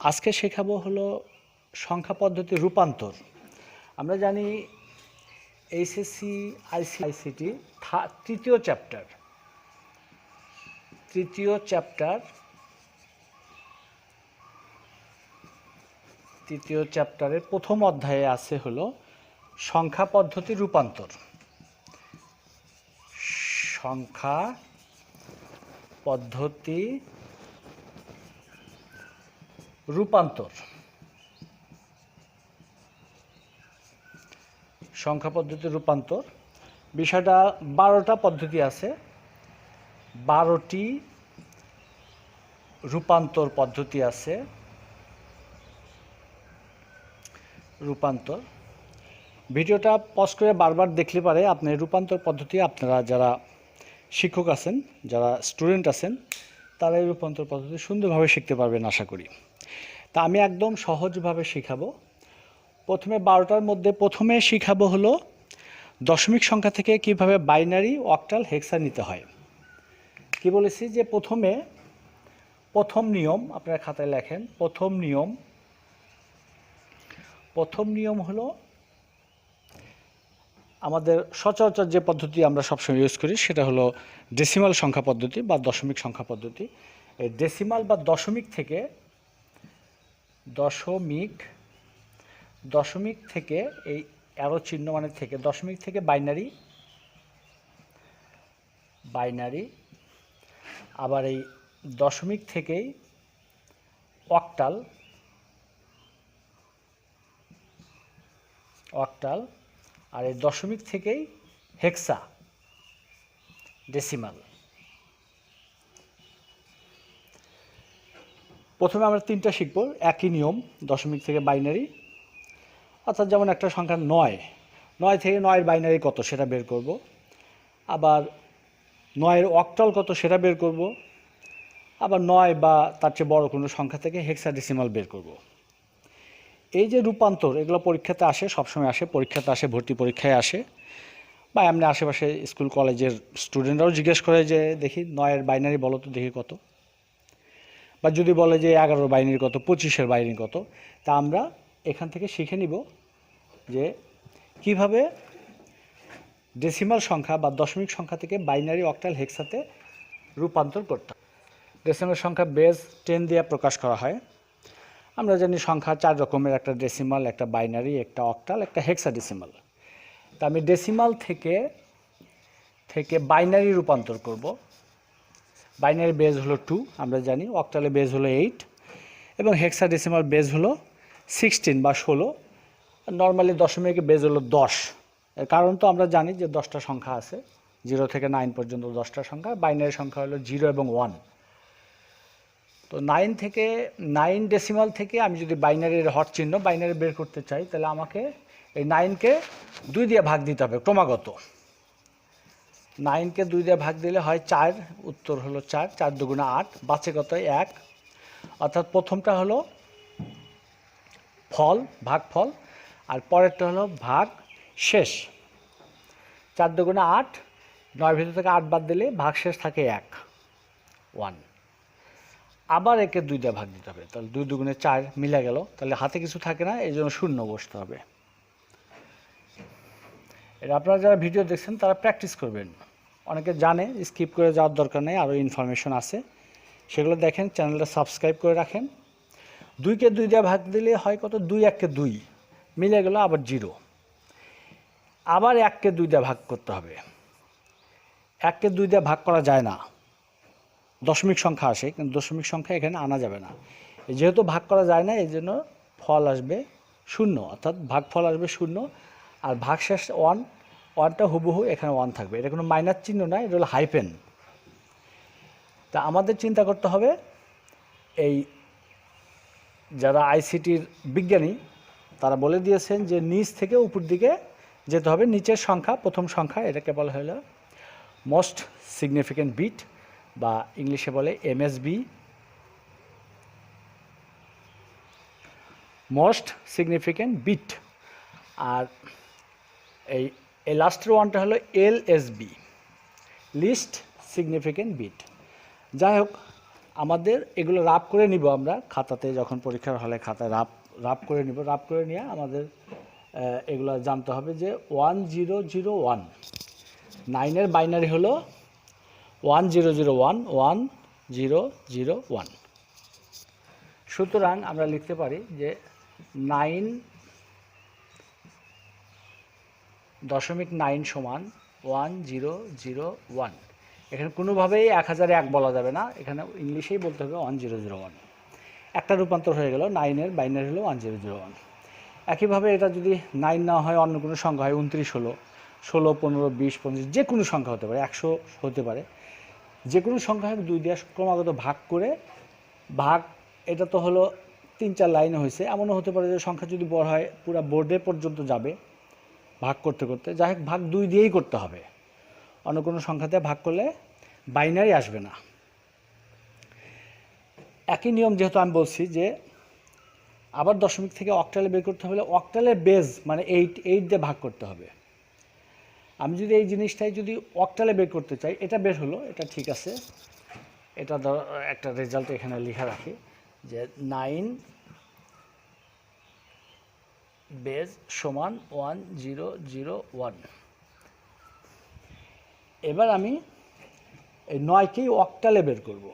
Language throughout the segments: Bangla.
আজকে শেখাবো হলো সংখ্যা পদ্ধতির রূপান্তর। আমরা জানি এইচএসসি আইসিটি তৃতীয় চ্যাপ্টারের প্রথম অধ্যায়ে আছে হলো সংখ্যা পদ্ধতি রূপান্তর। সংখ্যা পদ্ধতি রূপান্তর সংখ্যা পদ্ধতির রূপান্তর বিষয়টা 12টা পদ্ধতি আছে, 12টি রূপান্তর পদ্ধতি আছে। রূপান্তর ভিডিওটা পজ করে বারবার দেখলে পারে আপনি রূপান্তর পদ্ধতি, আপনারা যারা শিক্ষক আছেন, যারা স্টুডেন্ট আছেন, তারা এই রূপান্তর পদ্ধতি সুন্দরভাবে শিখতে পারবেন আশা করি। তা আমি একদম সহজভাবে শিখাবো। প্রথমে 12টার মধ্যে প্রথমে শিখাবো হলো দশমিক সংখ্যা থেকে কিভাবে বাইনারি, অক্টাল, হেক্সা নিতে হয়। কি বলেছি যে প্রথম নিয়ম আপনারা খাতায় লেখেন। প্রথম নিয়ম হলো আমাদের সচরাচর যে পদ্ধতি আমরা সবসময় ইউজ করি সেটা হলো ডেসিমাল সংখ্যা পদ্ধতি বা দশমিক সংখ্যা পদ্ধতি। এই ডেসিমাল বা দশমিক থেকে এই অ্যারো চিহ্ন মানে থেকে দশমিক থেকে বাইনারি, আবার এই দশমিক থেকেই অক্টাল, আর এই দশমিক থেকেই হেক্সা ডেসিমাল। প্রথমে আমরা 3টা শিখব, একই নিয়ম। দশমিক থেকে বাইনারি, অর্থাৎ যেমন একটা সংখ্যা 9 থেকে 9-এর বাইনারি কত সেটা বের করব, আবার 9-এর অক্টাল কত সেটা বের করব, আবার 9 বা তার চেয়ে বড় কোনো সংখ্যা থেকে হেক্সাডেসিমাল বের করব। এই যে রূপান্তর, এগুলো পরীক্ষাতে আসে, সবসময় আসে, পরীক্ষাতে আসে, ভর্তি পরীক্ষায় আসে, বা এমনি আশেপাশে স্কুল কলেজের স্টুডেন্টরাও জিজ্ঞেস করে যে দেখি 9-এর বাইনারি বলো তো দেখি কত, বা যদি বলে যে 11-এর বাইনারি কত, 25-এর বাইনারি কত। তা আমরা এখান থেকে শিখে নিব যে কিভাবে ডেসিমাল সংখ্যা বা দশমিক সংখ্যা থেকে বাইনারি, অক্টাল, হেক্সাতে রূপান্তর করতে হয়। ডেসিমাল সংখ্যা বেস 10 দিয়ে প্রকাশ করা হয়। আমরা জানি সংখ্যা 4 রকমের, একটা ডেসিমাল, একটা বাইনারি, একটা অক্টাল, একটা হেক্সাডেসিমাল। তা আমি ডেসিমাল থেকে বাইনারি রূপান্তর করব। বাইনারি বেজ হলো 2 আমরা জানি, অক্টালে বেজ হলো 8 এবং হেক্সাডেসিমাল বেজ হলো 16 বা 16। নর্মালি দশমিকের বেজ হলো 10। এর কারণ তো আমরা জানি যে 10টা সংখ্যা আছে, 0 থেকে 9 পর্যন্ত 10টা সংখ্যা। বাইনারি সংখ্যা হলো 0 এবং 1। তো 9 ডেসিমাল থেকে আমি যদি বাইনারির হর চিহ্ন বাইনারি বের করতে চাই, তাহলে আমাকে এই 9কে 2 দিয়ে ভাগ দিতে হবে ক্রমাগত। 9কে 2 দিয়ে ভাগ দিলে হয় 4, উত্তর হলো 4, 4 দুগুণে 8, বাঁচে কত 1। অর্থাৎ প্রথমটা হলো ভাগফল, আর পরেরটা হলো ভাগ শেষ। 4 দুগুণে 8, 9 ভিতর থেকে 8 বাদ দিলে ভাগ শেষ থাকে 1। আবার একে 2 দিয়ে ভাগ দিতে হবে, তাহলে 2 দুগুণে 4 মিলে গেল, তাহলে হাতে কিছু থাকে না, এই জন্য শূন্য বসতে হবে। এটা আপনারা যারা ভিডিও দেখছেন তারা প্র্যাকটিস করবেন। অনেকে জানে, স্কিপ করে যাওয়ার দরকার নেই, আরও ইনফরমেশন আছে, সেগুলো দেখেন। চ্যানেলটা সাবস্ক্রাইব করে রাখেন। 2কে 2 দিয়ে ভাগ দিলে হয় কত, 2 1কে 2 মিলে গেল, আবার 0। আবার 1কে 2 দিয়ে ভাগ করতে হবে। 1কে 2 দিয়ে ভাগ করা যায় না, দশমিক সংখ্যা আসে, কিন্তু দশমিক সংখ্যা এখানে আনা যাবে না। যেহেতু ভাগ করা যায় না, এই জন্য ফল আসবে 0, অর্থাৎ ভাগফল আসবে 0। আর ভাগশেষ 1টা হুবহু এখানে 1 থাকবে, এটা কোনো মাইনাস চিহ্ন নয়, এটা হলো হাইফেন। তা আমাদের চিন্তা করতে হবে, এই যারা আইসিটির বিজ্ঞানী তারা বলে দিয়েছেন যে নিচ থেকে উপর দিকে যেতে হবে। নিচের সংখ্যা, প্রথম সংখ্যা, এটাকে বলা হলো মোস্ট সিগনিফিক্যান্ট বিট, বা ইংলিশে বলে এমএসবি, মোস্ট সিগনিফিক্যান্ট বিট। আর এই লাস্টের ওয়ানটা হলো এলএসবি, লিস্ট সিগনিফিক্যান্ট বিট। যাই হোক, আমাদের এগুলো রাব করে নিব আমরা খাতাতে, যখন পরীক্ষার হলে খাতায় রাব করে নিব। রাব করে নিয়ে আমাদের এগুলো জানতে হবে যে 1001 9-এর বাইনারি হলো 1001 1001। সুতরাং আমরা লিখতে পারি যে 9.9 সমান 1001। এখানে কোনোভাবেই 1001 বলা যাবে না, এখানে ইংলিশেই বলতে হবে 1001। একটা রূপান্তর হয়ে গেল, 9-এর বাইনারি হলো 1001। একইভাবে এটা যদি 9 না হয় অন্য কোনো সংখ্যা হয়, 29 হলো, 16, 15, 20, 25 যে কোনো সংখ্যা হতে পারে, 100 হতে পারে, যে কোনো সংখ্যা 2 দিয়ে ক্রমাগত ভাগ করে এটা তো হলো 3-4 লাইনে হয়েছে। এমনও হতে পারে যে সংখ্যা যদি বড় হয় পুরো বোর্ডে পর্যন্ত যাবে ভাগ করতে করতে। যাই হোক, ভাগ 2 দিয়েই করতে হবে, অন্য কোনো সংখ্যাতে ভাগ করলে বাইনারি আসবে না। একই নিয়ম যেহেতু আমি বলছি যে আবার দশমিক থেকে অক্টালে বের করতে হলে অক্টালের বেজ মানে 8 দিয়ে ভাগ করতে হবে। আমি যদি এই জিনিসটাই যদি অক্টালে বের করতে চাই, এটা বের হলো, এটা ঠিক আছে, এটা একটা রেজাল্ট এখানে লেখা রাখি যে 9 বেজ সমান 1001। এবার আমি এই 9কেই অক্টালে বের করব,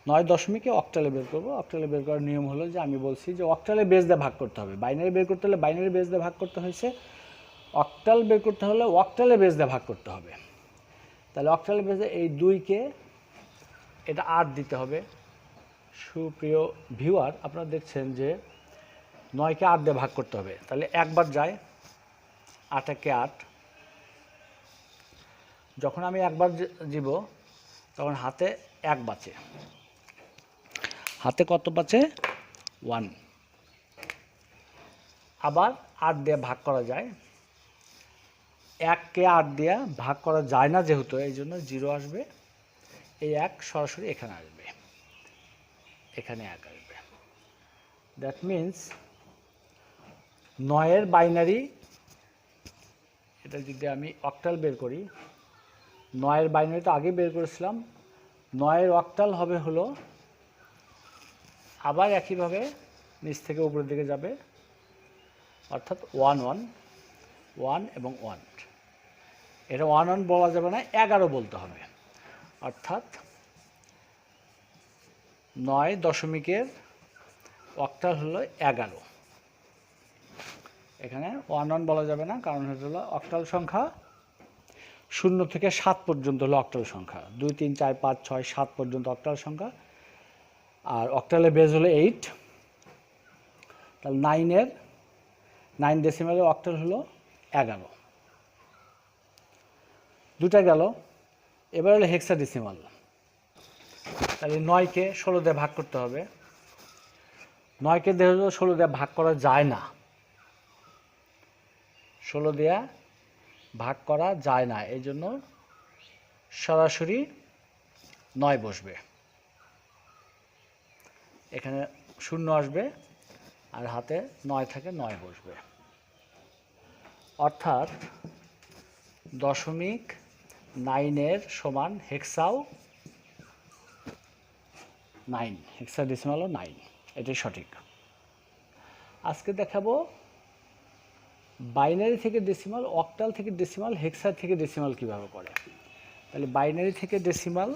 9 দশমিকে অক্টালে বের করব। অক্টালে বের করার নিয়ম হলো যে আমি বলছি যে অক্টালে বেজ দিয়ে ভাগ করতে হবে। বাইনারি বের করতে হলে বাইনারি বেজ দিয়ে ভাগ করতে হয়েছে, অক্টাল বের করতে হলে অক্টালে বেজ দিয়ে ভাগ করতে হবে। তাহলে অক্টালে বেজে এই 2কে এটা 8 দিতে হবে। সুপ্রিয় ভিউয়ার, আপনারা দেখছেন যে 9কে 8 দিয়ে ভাগ করতে হবে, তাহলে একবার যায়, 8 একে 8। যখন আমি একবার দিব তখন হাতে 1 বাঁচে, হাতে কত বাঁচে? 1। আবার 8 দিয়ে ভাগ করা যায়, 1কে 8 দিয়ে ভাগ করা যায় না যেহেতু, এই জন্য 0 আসবে। এই 1 সরাসরি এখানে আসবে, এখানে 1 আসবে। দ্যাট মিন্স 9-এর বাইনারি, এটা যদি আমি অক্টাল বের করি, 9-এর বাইনারি তো আগে বের করেছিলাম, 9-এর অক্টাল হবে হলো, আবার একইভাবে নিচ থেকে উপরের দিকে যাবে, অর্থাৎ 1 এবং 1। এটা 1 বলা যাবে না, 11 বলতে হবে। অর্থাৎ 9 দশমিকের অক্টাল হলো 11। এখানে 1 বলা যাবে না, কারণ হলো অক্টাল সংখ্যা 0 থেকে 7 পর্যন্ত হলো অক্টাল সংখ্যা। 2, 3, 4, 5, 6, 7 পর্যন্ত অক্টাল সংখ্যা, আর অক্টালের বেজ হলো 8। তাহলে 9 ডেসিমালের অক্টাল হলো 11। দুটা গেল, এবার হলো হেক্সাডেসিমাল। তাহলে 9কে 16 দিয়ে ভাগ করতে হবে। 9কে 16 দিয়ে ভাগ করা যায় না, 16 দিয়ে ভাগ করা যায় না, এই জন্য সরাসরি 9 বসবে, এখানে 0 আসবে আর হাতে 9 থাকে, 9 বসবে। অর্থাৎ 0.9-এর সমান হেক্সাও 9, হেক্সাডেসিমালও 9, এটাই সঠিক। আজকে দেখাবো বাইনারি থেকে ডেসিমাল, অক্টাল থেকে ডেসিমাল, হেক্সা থেকে ডেসিমাল কিভাবে করে। তাহলে বাইনারি থেকে ডেসিমাল,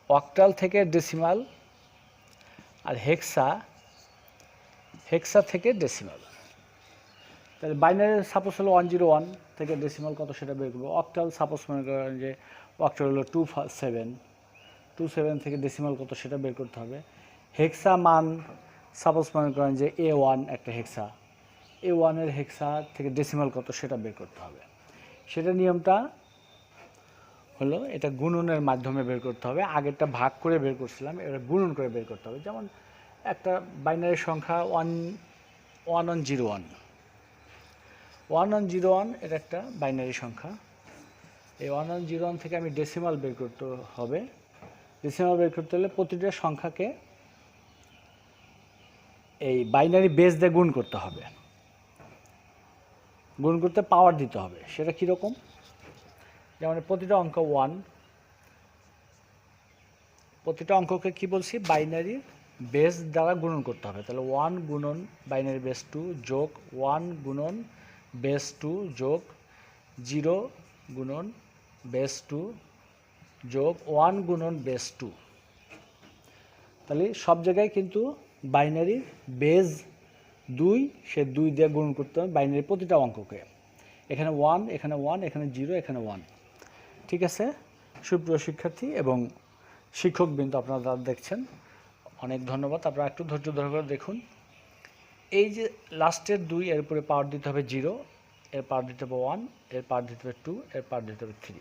অক্টাল থেকে ডেসিমাল, আর হেক্সা থেকে ডেসিমাল। তাহলে বাইনারি সাপোজ হলো 101 থেকে ডেসিমাল কত সেটা বের করবো। অক্টাল সাপোজ মনে করেন যে অক্টাল হলো 27 থেকে ডেসিমাল কত সেটা বের করতে হবে। হেক্সা মান সাপোজ মনে করেন যে A1 একটা হেক্সা, A1-এর হেক্সা থেকে ডেসিমাল কত সেটা বের করতে হবে। সেটা নিয়মটা হলো এটা গুণনের মাধ্যমে বের করতে হবে। আগেরটা ভাগ করে বের করছিলাম, এবার গুণন করে বের করতে হবে। যেমন একটা বাইনারি সংখ্যা 1101 এটা একটা বাইনারি সংখ্যা। এই 1101 থেকে আমি ডেসিমাল বের করতে হবে। ডেসিমাল বের করতে হলে প্রতিটা সংখ্যাকে এই বাইনারি বেস দিয়ে গুণ করতে হবে, গুণ করতে পাওয়ার দিতে হবে। সেটা কীরকম? যেমন প্রতিটা অঙ্ক 1, প্রতিটা অঙ্ককে কি বলছি, বাইনারি বেস দ্বারা গুণন করতে হবে। তাহলে 1 গুণন বাইনারি বেস 2 যোগ 1 গুণন বেস 2 যোগ 0 গুণন বেস 2 যোগ 1 গুণন বেস 2। তাহলে সব জায়গায় কিন্তু বাইনারি বেস 2, সে 2 দিয়ে গুণ করতে হবে বাইনারি প্রতিটা অঙ্ককে। এখানে 1, এখানে 1, এখানে 0, এখানে 1। ঠিক আছে সুপ্রিয় শিক্ষার্থী এবং শিক্ষকবৃন্দ, আপনারা দেখছেন, অনেক ধন্যবাদ। আপনারা একটু ধৈর্য ধরে করে দেখুন। এই যে লাস্টের 2, এর উপরে পাওয়ার দিতে হবে 0, এর পাওয়ার দিতে হবে 1, এর পাওয়ার দিতে হবে 2, এর পাওয়ার দিতে হবে 3।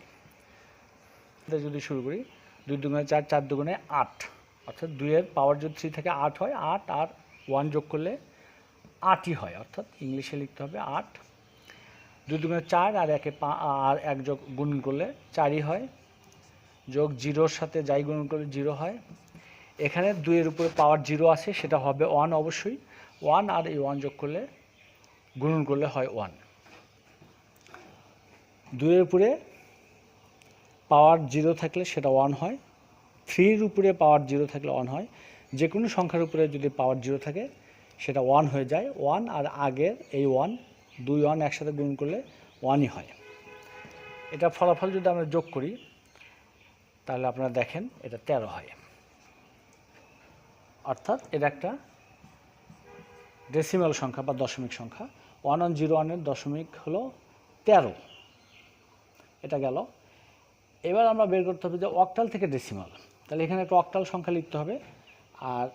এটা যদি শুরু করি, 2 দুগুণে 4, 4 দুগুণে 8, অর্থাৎ 2 এর পাওয়ার যদি 3 থেকে 8 হয়, 8 আর 1 যোগ করলে 8ই হয়, অর্থাৎ ইংলিশে লিখতে হবে 8। 2 দুগুণে 4 আর 1 যোগ গুণন করলে 4ই হয়, যোগ 0-র সাথে যাই গুণন করলে 0 হয়। এখানে 2 এর উপরে পাওয়ার 0 আছে, সেটা হবে 1 অবশ্যই। 1 আর এই 1 যোগ করলে গুণন করলে হয় 1। 2 এর উপরে পাওয়ার 0 থাকলে সেটা 1 হয়। 3-র উপরে পাওয়ার 0 থাকলে 1 হয়। যে কোনো সংখ্যার উপরে যদি পাওয়ার 0 থাকে সেটা 1 হয়ে যায়। 1 আর আগের এই 1, 2 1 একসাথে গুণ করলে 1ই হয়। এটা ফলাফল যদি আমরা যোগ করি তাহলে আপনারা দেখেন এটা 13 হয়, অর্থাৎ এটা একটা ডেসিমাল সংখ্যা বা দশমিক সংখ্যা। 1101-এর দশমিক হলো 13। এটা গেল। এবার আমরা বের করতে হবে যে অক্টাল থেকে ডেসিমাল। তাহলে এখানে একটা অক্টাল সংখ্যা লিখতে হবে আর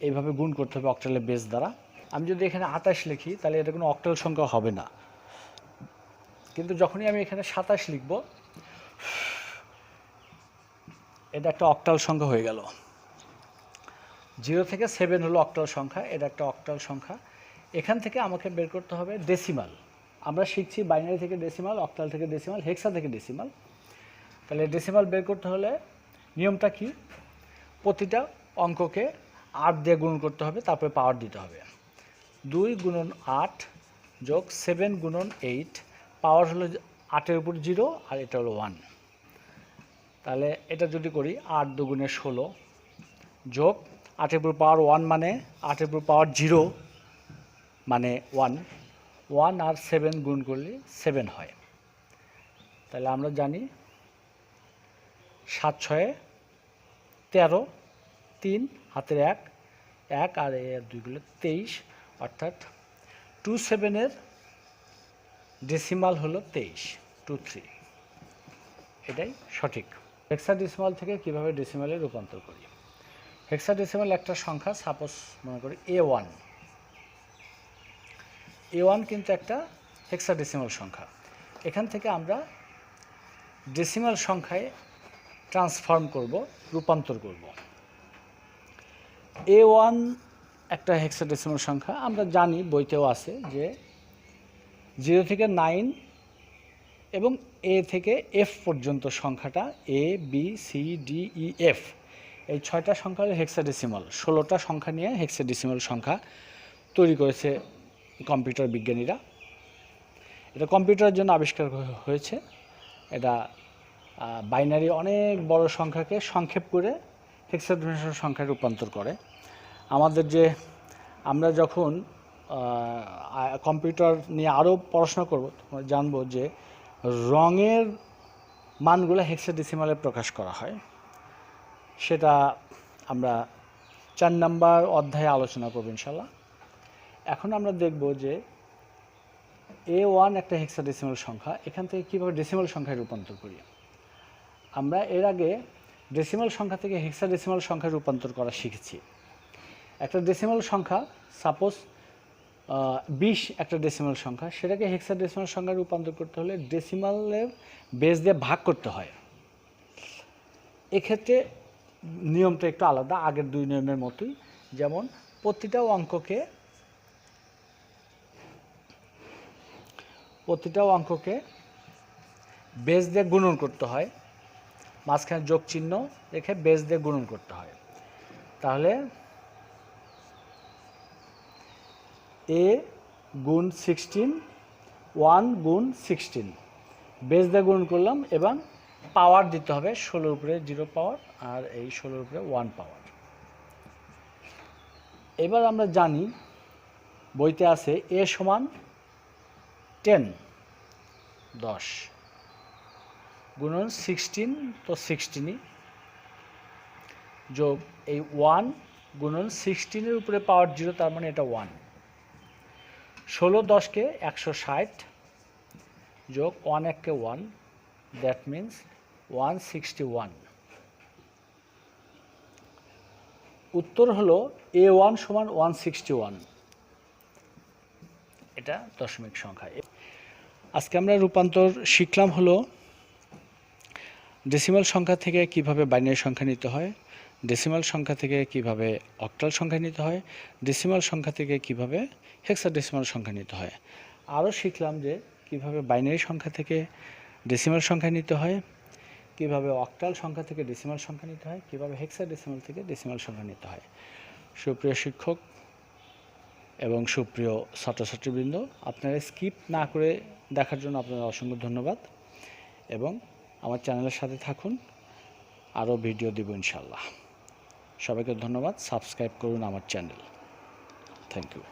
এইভাবে গুণ করতে হবে অক্টালের বেস দ্বারা। আমি যদি এখানে 28 লিখি তাহলে এটা কোনো অক্টাল সংখ্যা হবে না, কিন্তু যখনই আমি এখানে 27 লিখব এটা একটা অক্টাল সংখ্যা হয়ে গেল। 0 থেকে 7 হলো অক্টাল সংখ্যা, এটা একটা অক্টাল সংখ্যা। এখান থেকে আমাকে বের করতে হবে ডেসিমাল। আমরা শিখছি বাইনারি থেকে ডেসিমাল, অক্টাল থেকে ডেসিমাল, হেক্সা থেকে ডেসিমাল। তাহলে ডেসিমাল বের করতে হলে নিয়মটা কি, প্রতিটা অঙ্ককে 8 দিয়ে গুণ করতে হবে, তারপরে পাওয়ার দিতে হবে। 2 গুণন 8 যোগ 7 গুণন 8, পাওয়ার হলো 8-এর উপর 0 আর এটা হলো 1। তাহলে এটা যদি করি 8 দুগুণে 16 যোগ 8-এর উপর পাওয়ার 1 মানে 8-এর উপর পাওয়ার 0 মানে 1, 1 আর 7 গুণ করলে 7 হয়। তাহলে আমরা জানি 7 6 13, 3 হাতের 1, 1 আর 2 গুলো 23, অর্থাৎ 27-এর ডেসিমাল হলো 23, 23। এটাই সঠিক। হেক্সাডেসিমাল থেকে কিভাবে ডেসিমালে রূপান্তর করি। হেক্সাডেসিমাল একটা সংখ্যা, সাপোজ মনে করি A1। A1 কিন্তু একটা হেক্সাডেসিমাল সংখ্যা। এখান থেকে আমরা ডেসিমাল সংখ্যায় ট্রান্সফর্ম করব, রূপান্তর করব। A1 একটা হেক্সাডেসিমাল সংখ্যা, আমরা জানি বইতেও আছে যে 0 থেকে 9 এবং A থেকে F পর্যন্ত সংখ্যাটা A B C D E F, এই 6টা সংখ্যা হলো হেক্সাডেসিমাল। 16টা সংখ্যা নিয়ে হেক্সাডেসিমাল সংখ্যা তৈরি করেছে কম্পিউটার বিজ্ঞানীরা। এটা কম্পিউটারের জন্য আবিষ্কার হয়েছে। এটা বাইনারি অনেক বড় সংখ্যাকে সংক্ষেপ করে হেক্সাডেসিমাল সংখ্যায় রূপান্তর করে। আমাদের যে আমরা যখন কম্পিউটার নিয়ে আরও পড়াশোনা করব জানবো যে রঙের মানগুলো হেক্সাডেসিমালে প্রকাশ করা হয়। সেটা আমরা 4 নম্বর অধ্যায়ে আলোচনা করব ইনশাল্লাহ। এখন আমরা দেখব যে A1 একটা হেক্সাডেসিমাল সংখ্যা, এখান থেকে কীভাবে ডেসিমাল সংখ্যায় রূপান্তর করি। আমরা এর আগে ডেসিমাল সংখ্যা থেকে হেক্সাডেসিমাল সংখ্যায় রূপান্তর করা শিখেছি। একটা ডেসিমাল সংখ্যা, সাপোজ 20 একটা ডেসিমাল সংখ্যা, সেটাকে হেক্সাডেসিমাল সংখ্যায় রূপান্তর করতে হলে ডেসিমালের বেস দিয়ে ভাগ করতে হয়। এক্ষেত্রে নিয়মটা একটু আলাদা, আগের 2 নিয়মের মতোই। যেমন প্রতিটা অঙ্ককে বেস দিয়ে গুণন করতে হয়, মাঝখানে যোগ চিহ্ন রেখে বেস দিয়ে গুণন করতে হয়। তাহলে A গুণ 16, 1 গুণ 16, বেস দিয়ে গুণ করলাম এবং পাওয়ার দিতে হবে 16 উপরে 0 পাওয়ার আর এই 16 উপরে 1 পাওয়ার। এবার আমরা জানি বইতে আছে a সমান 10 10 গুণন 16 তো 16ই যোগ এই 1 গুণন 16 এর উপরে পাওয়ার 0 তার মানে এটা 1। 16 10কে 160 যোগ 1 1কে 1 দ্যাট মিন্স 161। উত্তর হলো a1 সমান 161। এটা দশমিক সংখ্যা। আজকে আমরা রূপান্তর শিখলাম হলো ডেসিমাল সংখ্যা থেকে কিভাবে বাইনারি সংখ্যা নিতে হয়, ডেসিমাল সংখ্যা থেকে কিভাবে অক্টাল সংখ্যা নিতে হয়, ডেসিমাল সংখ্যা থেকে কিভাবে হেক্সাডেসিমাল সংখ্যা নিতে হয়। আরও শিখলাম যে কিভাবে বাইনারি সংখ্যা থেকে ডেসিমাল সংখ্যা নিতে হয়, কিভাবে অক্টাল সংখ্যা থেকে ডেসিমাল সংখ্যা নিতে হয়, কিভাবে হেক্সাডেসিমাল থেকে ডেসিমাল সংখ্যা নিতে হয়। সুপ্রিয় শিক্ষক এবং সুপ্রিয় ছাত্রছাত্রীবৃন্দ, আপনারা স্কিপ না করে দেখার জন্য আপনাদের অসংখ্য ধন্যবাদ এবং আমার চ্যানেলের সাথে থাকুন, আরও ভিডিও দিব ইনশাআল্লাহ। সবাইকে ধন্যবাদ। সাবস্ক্রাইব করুন আমার চ্যানেল। Thank you.